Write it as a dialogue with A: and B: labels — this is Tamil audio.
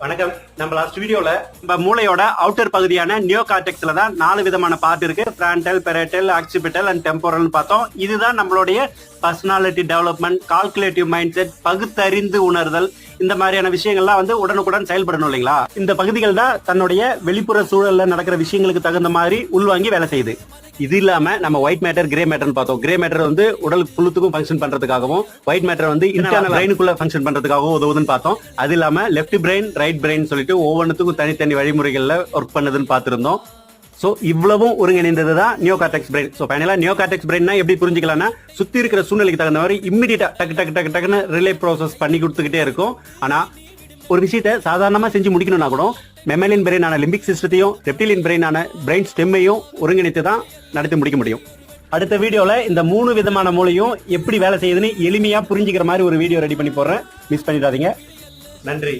A: வணக்கம். நம்ம லாஸ்ட் வீடியோல நம்ம மூளையோட அவுட்டர் பகுதியான நியோ கார்டெக்ஸ்ல தான் 4 விதமான பார்ட் இருக்கு. ஃப்ரான்டல், பெரேட்டல், ஆக்சிபிட்டல் அண்ட் டெம்போரல்னு பார்த்தோம். இதுதான் நம்மளுடைய personality development, calculative mind set, பகுத்தறிந்து உணர்தல், இந்த மாதிரியான விஷயங்கள்லாம் வந்து உடனுக்குடன் செயல்படணும் இல்லைங்களா? இந்த பகுதிகள் தான் தன்னுடைய வெளிப்புற சூழல்ல நடக்கிற விஷயங்களுக்கு தகுந்த மாதிரி உள்வாங்கி வேலை செய்யுது. இது இல்லாம நம்ம ஒயிட் மேட்டர், கிரே மேட்டர்னு பார்த்தோம். கிரே மேட்டர் வந்து உடல் புழுத்துக்கும் ஃபங்க்ஷன் பண்றதுக்காகவும், ஒயிட் மேட்டர் வந்து இன்டர்னல் பிரெயினுக்குள்ள ஃபங்க்ஷன் பண்றதுக்காகவும் உதவுதுன்னு பார்த்தோம். அது இல்லாம லெஃப்ட் பிரெயின், ரைட் பிரெயின் சொல்லிட்டு ஒவ்வொன்றுத்துக்கும் தனித்தனி வழிமுறைகள்ல ஒர்க் பண்ணுதுன்னு பார்த்திருந்தோம். சோ இவ்வளவும் ஒருங்கிணைந்தது தான் நியோ கார்டெக்ஸ் பிரெயின். சோ ஃபைனலா நியோ கார்டெக்ஸ் பிரெயின்னா எப்படி புரிஞ்சுக்கலாம்னா, சுத்தி இருக்கிற சூழ்நிலைக்கு தகுந்த மாதிரி இம்மிடியட்டா டக்குன்னு ரிலே ப்ராசஸ் பண்ணி கொடுத்துக்கிட்டே இருக்கும். ஆனா ஒரு விஷயத்தை சாதாரணமா செஞ்சு முடிக்கணும்னா கூட மெமலின் பிரெயினான லிம்பிக் சிஸ்டத்தையும் ரெப்டிலியன் பிரெயினான பிரெயின் ஸ்டெம்மையும் ஒருங்கிணைத்து தான் நடத்தி முடிக்க முடியும். அடுத்த வீடியோல இந்த 3 விதமான மூளையும் எப்படி வேலை செய்யுதுன்னு எளிமையா புரிஞ்சுக்கிற மாதிரி ஒரு வீடியோ ரெடி பண்ணி போடுறேன். மிஸ் பண்ணிடாதீங்க. நன்றி.